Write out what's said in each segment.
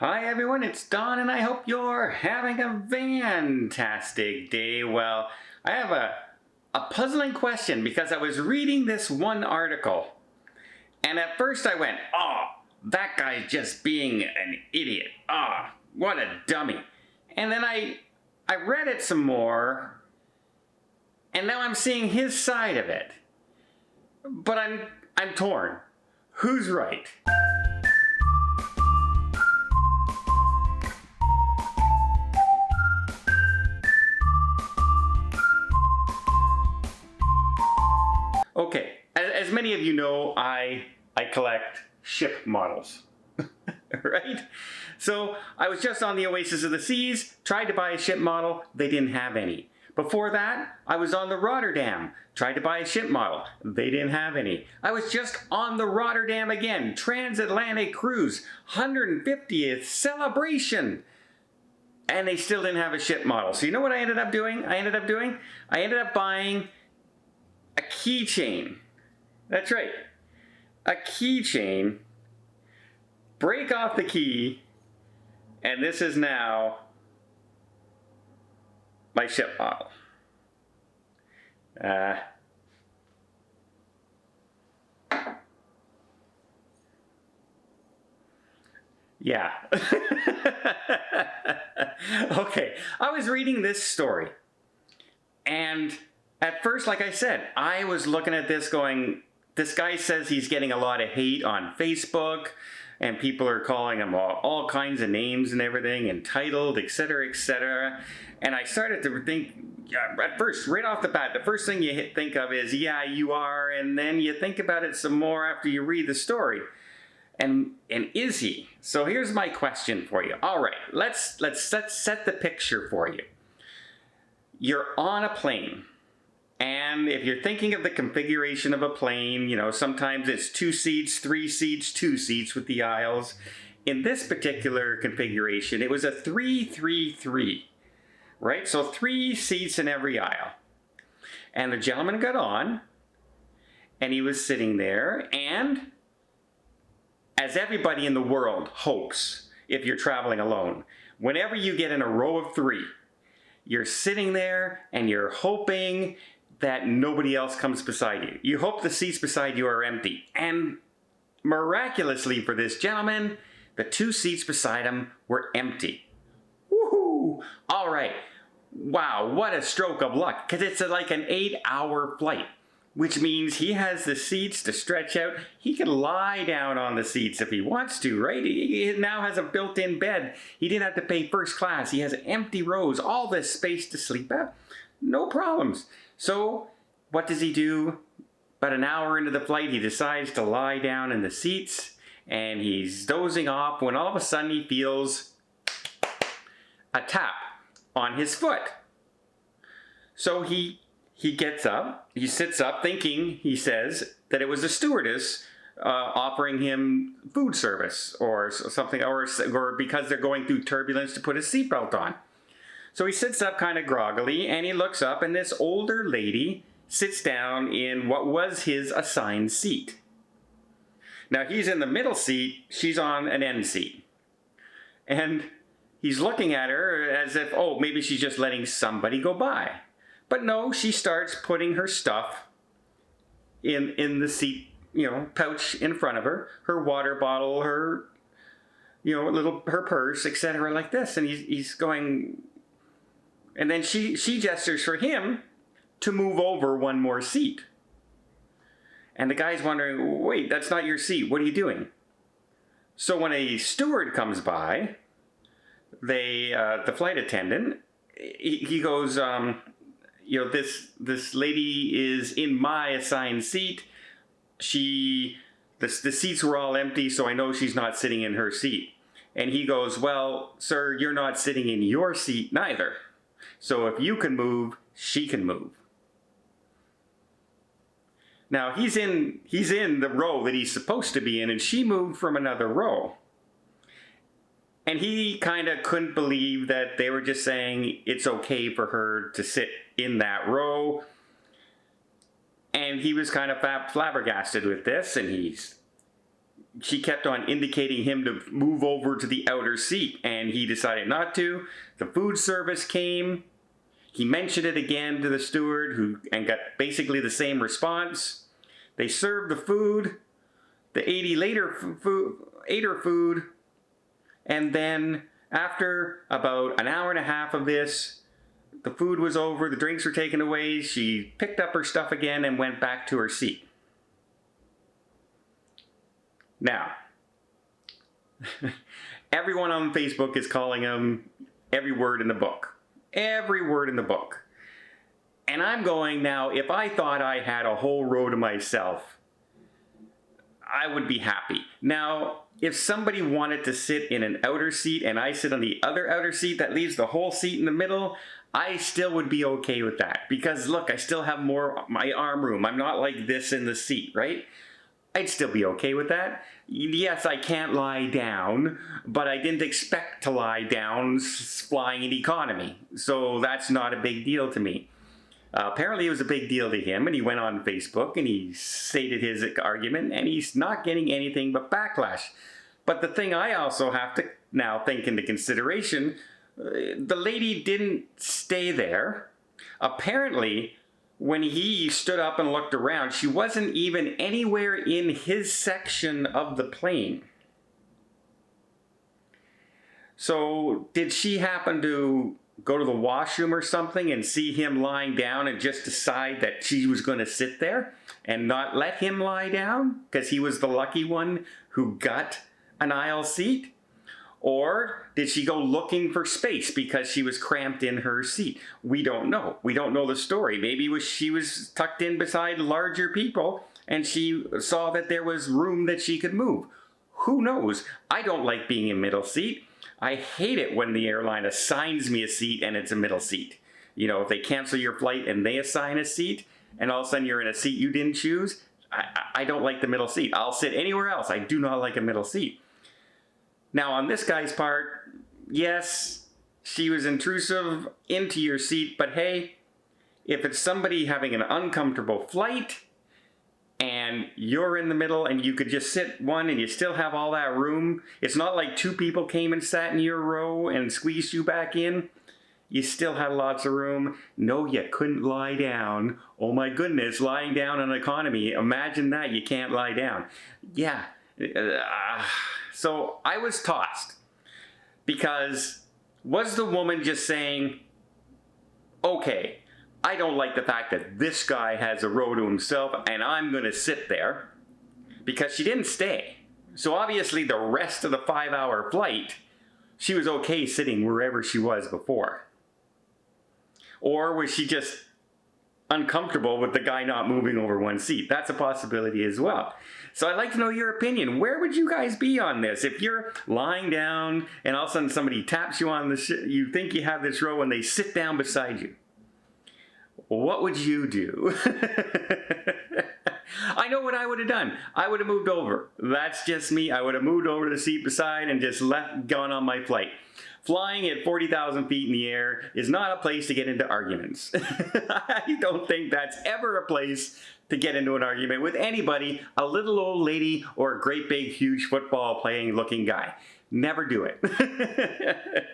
Hi everyone, it's Don and I hope you're having a fantastic day. Well, I have a puzzling question because I was reading this one article and at first I went, oh, that guy's just being an idiot. Ah, oh, what a dummy. And then I read it some more and now I'm seeing his side of it. But I'm torn. Who's right? Okay, as many of you know, I collect ship models, right? So I was just on the Oasis of the Seas, tried to buy a ship model, they didn't have any. Before that, I was on the Rotterdam, tried to buy a ship model, they didn't have any. I was just on the Rotterdam again, transatlantic cruise, 150th celebration, and they still didn't have a ship model. So you know what I ended up doing? I ended up buying a keychain. That's right. A keychain. Break off the key. And this is now my ship model. Yeah. Okay. I was reading this story. And at first, like I said, I was looking at this going, this guy says he's getting a lot of hate on Facebook and people are calling him all kinds of names and everything, entitled, etc., etc. And I started to think, at first, right off the bat, the first thing you think of is, yeah, you are, and then you think about it some more after you read the story. And is he? So here's my question for you. All right, let's set the picture for you. You're on a plane. And if you're thinking of the configuration of a plane, you know, sometimes it's 2 seats, 3 seats, 2 seats with the aisles. In this particular configuration, it was a 3-3-3, right? So 3 seats in every aisle. And the gentleman got on, and he was sitting there, and as everybody in the world hopes, if you're traveling alone, whenever you get in a row of 3, you're sitting there and you're hoping that nobody else comes beside you. You hope the seats beside you are empty. And miraculously for this gentleman, the 2 seats beside him were empty. Woohoo! All right. Wow, what a stroke of luck. Because it's like an 8-hour flight, which means he has the seats to stretch out. He can lie down on the seats if he wants to, right? He now has a built-in bed. He didn't have to pay first class. He has empty rows, all this space to sleep at. No problems. So what does he do? About an hour into the flight, he decides to lie down in the seats and he's dozing off when all of a sudden he feels a tap on his foot. So he gets up, he sits up thinking, he says, that it was a stewardess offering him food service or something, or because they're going through turbulence to put his seatbelt on. So he sits up kind of groggily and he looks up and this older lady sits down in what was his assigned seat. Now he's in the middle seat, she's on an end seat. And he's looking at her as if, oh, maybe she's just letting somebody go by. But no, she starts putting her stuff in the seat, you know, pouch in front of her, her water bottle, her, you know, her purse, etc., like this. And he's going, and then she gestures for him to move over one more seat. And the guy's wondering, wait, that's not your seat. What are you doing? So when a steward comes by, the flight attendant, he goes, you know, this lady is in my assigned seat. The seats were all empty, so I know she's not sitting in her seat. And he goes, well, sir, you're not sitting in your seat neither. So if you can move, she can move. Now he's in the row that he's supposed to be in, and she moved from another row. And he kind of couldn't believe that they were just saying it's okay for her to sit in that row. And he was kind of flabbergasted with this, and he's she kept on indicating him to move over to the outer seat, and he decided not to. The food service came. He mentioned it again to the steward, and got basically the same response. They served the food. The 80 ate her food, and then after about an hour and a half of this, the food was over, the drinks were taken away, she picked up her stuff again and went back to her seat. Now, everyone on Facebook is calling him every word in the book. Every word in the book. And I'm going, now, if I thought I had a whole row to myself, I would be happy. Now, if somebody wanted to sit in an outer seat and I sit on the other outer seat that leaves the whole seat in the middle, I still would be okay with that. Because look, I still have my arm room. I'm not like this in the seat, right? I'd still be okay with that. Yes, I can't lie down, but I didn't expect to lie down flying in economy. So that's not a big deal to me. Apparently it was a big deal to him, and he went on Facebook and he stated his argument, and he's not getting anything but backlash. But the thing I also have to now take into consideration, the lady didn't stay there. Apparently, when he stood up and looked around, she wasn't even anywhere in his section of the plane. So, did she happen to go to the washroom or something and see him lying down and just decide that she was going to sit there and not let him lie down because he was the lucky one who got an aisle seat? Or did she go looking for space because she was cramped in her seat? We don't know. We don't know the story. Maybe she was tucked in beside larger people and she saw that there was room that she could move. Who knows? I don't like being in middle seat. I hate it when the airline assigns me a seat and it's a middle seat. You know, if they cancel your flight and they assign a seat and all of a sudden you're in a seat you didn't choose, I don't like the middle seat. I'll sit anywhere else. I do not like a middle seat. Now, on this guy's part, yes, she was intrusive into your seat, but hey, if it's somebody having an uncomfortable flight and you're in the middle and you could just sit one and you still have all that room, it's not like two people came and sat in your row and squeezed you back in. You still had lots of room. No, you couldn't lie down. Oh my goodness, lying down on economy. Imagine that, you can't lie down. Yeah. So I was tossed because was the woman just saying, okay, I don't like the fact that this guy has a row to himself and I'm going to sit there, because she didn't stay. So obviously the rest of the 5-hour flight, she was okay sitting wherever she was before. Or was she just uncomfortable with the guy not moving over one seat? That's a possibility as well. So I'd like to know your opinion. Where would you guys be on this? If you're lying down and all of a sudden somebody taps you on you think you have this row and they sit down beside you, what would you do? I know what I would have done. I would have moved over. That's just me. I would have moved over to the seat beside and just gone on my flight. Flying at 40,000 feet in the air is not a place to get into arguments. I don't think that's ever a place to get into an argument with anybody, a little old lady or a great big huge football playing looking guy. Never do it.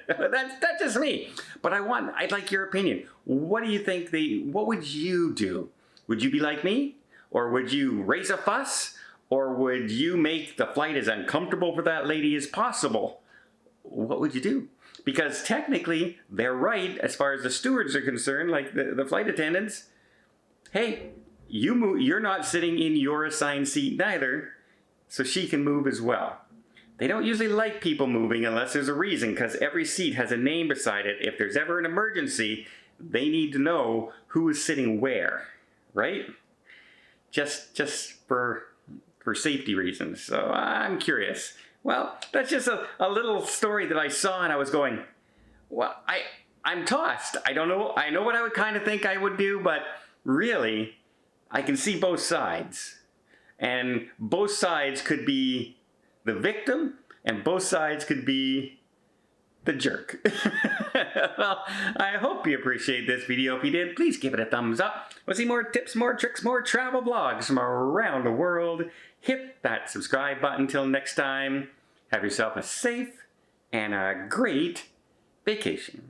That's just me. But I'd like your opinion. What do you think what would you do? Would you be like me? Or would you raise a fuss? Or would you make the flight as uncomfortable for that lady as possible? What would you do? Because technically, they're right as far as the stewards are concerned, like the flight attendants. Hey, you're not sitting in your assigned seat neither, so she can move as well. They don't usually like people moving unless there's a reason, because every seat has a name beside it. If there's ever an emergency, they need to know who is sitting where, right? Just for safety reasons. So I'm curious. Well, that's just a little story that I saw and I was going, well, I'm tossed. I don't know. I know what I would kind of think I would do, but really, I can see both sides. And both sides could be the victim and both sides could be the jerk. Well, I hope you appreciate this video. If you did, please give it a thumbs up. Want to see more tips, more tricks, more travel vlogs from around the world? Hit that subscribe button. Till next time, have yourself a safe and a great vacation.